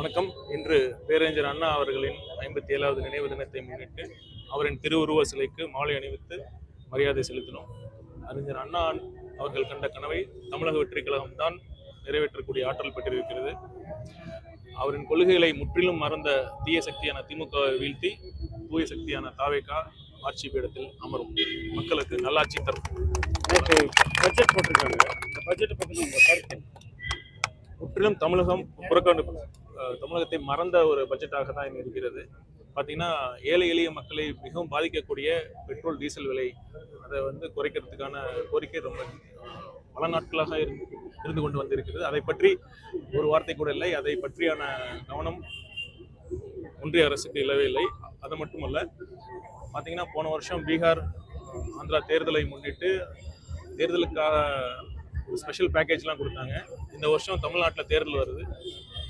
வணக்கம். இன்று பேரறிஞர் அண்ணா அவர்களின் 57வது நினைவு தினத்தை முன்னிட்டு அவரின் திருவுருவ சிலைக்கு மாலை அணிவித்து மரியாதை செலுத்தினோம். அறிஞர் அண்ணா அவர்கள் கண்ட கனவை தமிழக வெற்றி கழகம் தான் நிறைவேற்றக்கூடிய ஆற்றல் பெற்றிருக்கிறது. அவரின் கொள்கைகளை முற்றிலும் மறந்த தீய சக்தியான திமுகவை வீழ்த்தி தூய சக்தியான தாவேகா ஆட்சி பீடத்தில் அமரும். மக்களுக்கு நல்லாட்சி தரும். பட்ஜெட் போட்டிருக்காங்க. இந்த பட்ஜெட்டை பற்றி உங்க கருத்து? முற்றிலும் தமிழகத்தை மறந்த ஒரு பட்ஜெட்டாக தான் இருக்கிறது. பார்த்தீங்கன்னா, ஏழை எளிய மக்களை மிகவும் பாதிக்கக்கூடிய பெட்ரோல் டீசல் விலை அதை குறைக்கிறதுக்கான கோரிக்கை ரொம்ப பல நாட்களாக இருந்து கொண்டு வந்திருக்கிறது. அதை பற்றி ஒரு வார்த்தை கூட இல்லை. அதை பற்றியான கவனம் ஒன்றிய அரசுக்கு இல்லவே இல்லை. அது மட்டுமல்ல, பார்த்தீங்கன்னா போன வருஷம் பீகார் ஆந்திரா தேர்தலை முன்னிட்டு தேர்தலுக்காக ஸ்பெஷல் பேக்கேஜ்லாம் கொடுத்தாங்க. இந்த வருஷம் தமிழ்நாட்டில் தேர்தல் வருது.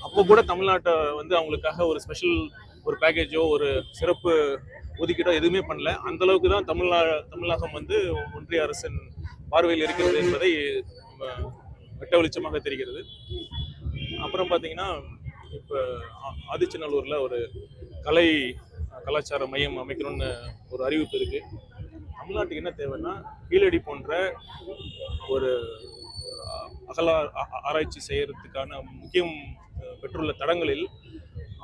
அப்போ கூட தமிழ்நாட்டை அவங்களுக்காக ஒரு ஸ்பெஷல் ஒரு பேக்கேஜோ ஒரு சிறப்பு ஒதுக்கீடோ எதுவுமே பண்ணல. அந்த அளவுக்கு தான் தமிழகம் ஒன்றிய அரசின் பார்வையில் இருக்கிறது என்பதை வெட்ட வெளிச்சமாக தெரிகிறது. அப்புறம் பார்த்தீங்கன்னா, இப்போ ஆதிச்சநல்லூர்ல ஒரு கலாச்சார மையம் அமைக்கணும்னு ஒரு அறிவிப்பு இருக்கு. தமிழ்நாட்டுக்கு என்ன தேவைன்னா, கீழடி போன்ற ஒரு ஆராய்ச்சி செய்யறதுக்கான முக்கியம் பெற்றுள்ள தடங்களில்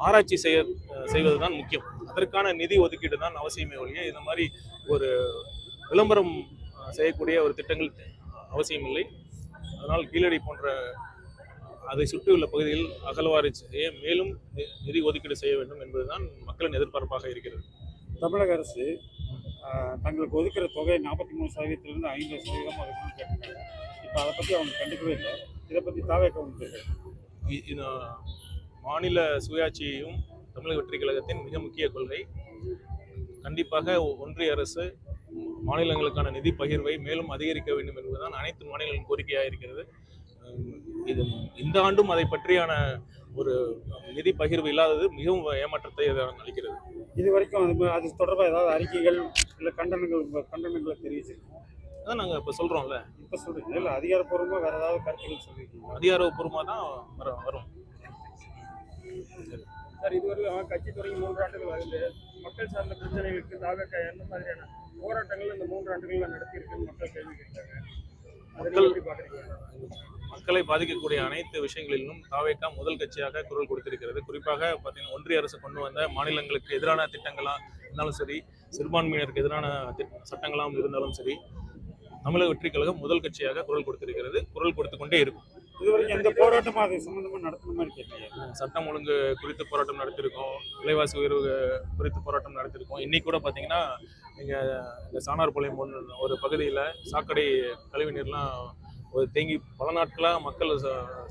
ஆராய்ச்சி செய்வதுதான் முக்கியம். அதற்கான நிதி ஒதுக்கீடு தான் அவசியமே ஒழிய இந்த மாதிரி ஒரு விளம்பரம் செய்யக்கூடிய ஒரு திட்டங்கள் அவசியம் இல்லை. அதனால் கீழடி போன்ற அதை சுற்றியுள்ள பகுதியில் அகழ்வாராய்ச்சி செய்ய மேலும் நிதி ஒதுக்கீடு செய்ய வேண்டும் என்பதுதான் மக்களின் எதிர்பார்ப்பாக இருக்கிறது. தமிழக அரசு தங்களுக்கு ஒதுக்கிற தொகை 43%-50% ஒதுக்கணும்னு கேட்டிருக்காங்க. இப்போ அதை பற்றி அவங்க கண்டுக்கவே இல்லை. இதை பற்றி தாவேகா மாநில சுயாட்சியையும் தமிழக வெற்றி கழகத்தின் மிக முக்கிய கொள்கை. கண்டிப்பாக ஒன்றிய அரசு மாநிலங்களுக்கான நிதி பகிர்வை மேலும் அதிகரிக்க வேண்டும் என்பதுதான் அனைத்து மாநிலங்களின் கோரிக்கையாக இருக்கிறது. இது இந்த ஆண்டும் அதை பற்றியான ஒரு நிதி பகிர்வு இல்லாதது மிகவும் ஏமாற்றத்தை அளிக்கிறது. இது வரைக்கும் அது தொடர்பாக ஏதாவது அறிக்கைகள் இல்லை கண்டனங்களை தெரிவிச்சிருக்கோம். அதான் நாங்கள் இப்போ சொல்கிறோம்ல. இப்போ சொல்கிறீங்க இல்லை, அதிகாரப்பூர்வமாக வேறு ஏதாவது கருத்துக்கள் சொல்லியிருக்கீங்க? அதிகாரப்பூர்வமாக தான் வரும். சார், இதுவரையும் கட்சி தொடங்கி 3 ஆண்டுகள் ஆகுது. மக்கள் சார்ந்த பிரச்சனைகளுக்கு தாவேகா என்ன மாதிரியான போராட்டங்கள் இந்த 3 ஆண்டுகளில் நடத்தியிருக்குன்னு மக்கள் கேள்வி கேட்டாங்க. மக்களை பாதிக்கக்கூடிய அனைத்து விஷயங்களிலும் தாவேகா முதல் கட்சியாக குரல் கொடுத்திருக்கிறது. குறிப்பாக பார்த்தீங்கன்னா, ஒன்றிய அரசு கொண்டு வந்த மாநிலங்களுக்கு எதிரான திட்டங்களாக இருந்தாலும் சரி, சிறுபான்மையினருக்கு எதிரான சட்டங்களாக இருந்தாலும் சரி, தமிழக வெற்றி கழகம் முதல் கட்சியாக குரல் கொடுத்திருக்கிறது. குரல் கொடுத்து கொண்டே இருக்கும். இதுவரைக்கும் எந்த போராட்டமாக அது சம்பந்தமாக நடத்துன மாதிரி கேட்டீங்க? சட்டம் ஒழுங்கு குறித்து போராட்டம் நடத்திருக்கோம். விலைவாசி உயர்வு குறித்து போராட்டம் நடத்திருக்கோம். இன்னைக்கு கூட பார்த்தீங்கன்னா, இந்த சாணார்பாளையம் ஒரு பகுதியில் சாக்கடை கழிவு நீர்லாம் ஒரு தேங்கி பல நாட்களாக மக்கள்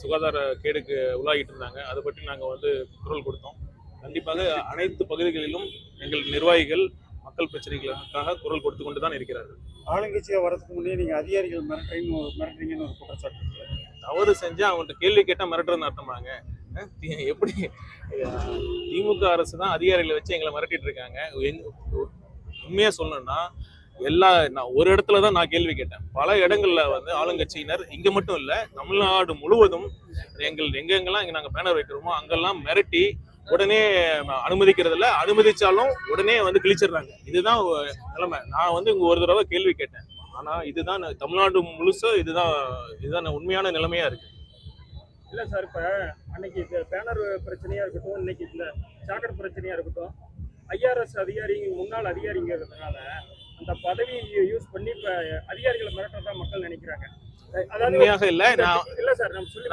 சுகாதார கேடுக்கு உள்ளாகிட்டு இருந்தாங்க. அதை பற்றி நாங்கள் குரல் கொடுத்தோம். கண்டிப்பாக அனைத்து பகுதிகளிலும் எங்கள் நிர்வாகிகள் மக்கள் பிரச்சனைகளுக்காக குரல் கொடுத்து கொண்டு தான் இருக்கிறார்கள். ஆளுங்கட்சியாக வரதுக்கு முன்னே நீங்கள் அதிகாரிகள் மிரட்டுறீங்கன்னு ஒரு குற்றச்சாட்டு. தவறு செஞ்சா அவங்கள்ட்ட கேள்வி கேட்டால் மிரட்டுறதுன்னு அர்த்தமாங்க? எப்படி திமுக அரசு தான் அதிகாரிகளை வச்சு எங்களை மிரட்டிட்டு இருக்காங்க? உண்மையா சொல்லணும்னா, நான் ஒரு இடத்துல தான் நான் கேள்வி கேட்டேன். பல இடங்கள்ல ஆளுங்கட்சியினர், இங்க மட்டும் இல்ல, தமிழ்நாடு முழுவதும் எங்கெங்கெல்லாம் இங்க நாங்க பேனர் வைக்கிறோமோ அங்கெல்லாம் மிரட்டி உடனே அனுமதிக்கிறதில்ல. அனுமதிச்சாலும் உடனே கிழிச்சிடுறாங்க. இதுதான் நிலைமை. நான் இங்க ஒரு தடவை கேள்வி கேட்டேன். ஆனா இதுதான் தமிழ்நாடு முழுசா இதுதான் உண்மையான நிலைமையா இருக்கு. இல்ல சார், இப்ப அன்னைக்கு பேனர் பிரச்சனையா இருக்கட்டும், இன்னைக்கு இந்த சாக்கடை பிரச்சனையா இருக்கட்டும், ஐஆர்எஸ் அதிகாரி முன்னாள் அதிகாரிங்கிறதுனால அந்த பதவி யூஸ் பண்ணி இப்ப அதிகாரிகளை மிரட்டறதா மக்கள் நினைக்கிறாங்க. அதாவது இல்ல சார், நான் சொல்லி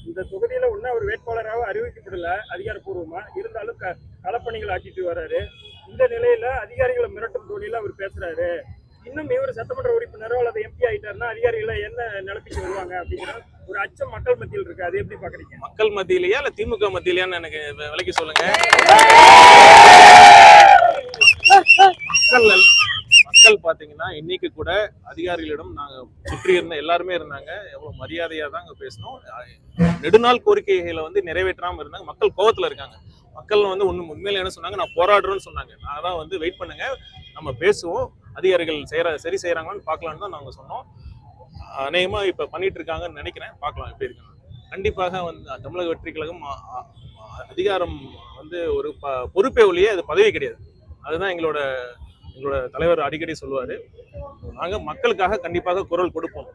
இந்த தொகுதியில ஒன்னும் அவர் வேட்பாளராக அறிவிக்கப்படல அதிகாரப்பூர்வமா, இருந்தாலும் களப்பணிகள் ஆக்கிட்டு வர்றாரு. இந்த நிலையில அதிகாரிகளை மிரட்டும் தோணியில அவர் பேசுறாரு. இன்னும் இவர் சட்டமன்ற உறுப்பினரோ அல்லது எம்பி ஆயிட்டாருன்னா அதிகாரிகளை என்ன நிலப்பிச்சு வருவாங்க அப்படிங்கிற ஒரு அச்சம் மக்கள் மத்தியில் இருக்கு. அது எப்படி பாக்குறீங்க? மக்கள் மத்தியிலேயா இல்ல திமுக மத்தியிலேயான்னு எனக்கு விளக்கி சொல்லுங்க. மக்கள் பாத்தீங்கன்னா, இன்னைக்கு கூட அதிகாரிகளிடம் நாங்க சுற்றி இருந்த எல்லாருமே இருந்தாங்க. எவ்வளவு மரியாதையா தான் அங்க பேசணும். நெடுநாள் கோரிக்கைகளை நிறைவேற்றாம இருந்தாங்க. மக்கள் கோவத்துல இருக்காங்க. மக்கள் உண்மையில என்ன சொன்னாங்க, நான் போராடுறேன்னு சொன்னாங்க. நான் தான் வெயிட் பண்ணுங்க, நம்ம பேசுவோம், அதிகாரிகள் சரி செய்யறாங்களான்னு பார்க்கலான்னு தான் நாங்க சொன்னோம். அநேகமா இப்ப பண்ணிட்டு இருக்காங்கன்னு நினைக்கிறேன். பார்க்கலாம் எப்படி இருக்காங்க. கண்டிப்பாக வந்து தமிழக வெற்றி கழகம் அதிகாரம் வந்து ஒரு பொறுப்பே ஒழிய அது பதவி கிடையாது. அதுதான் எங்களோட தலைவர் அடிக்கடி சொல்லுவாரு. நாங்க மக்களுக்காக கண்டிப்பாக குரல் கொடுப்போம்.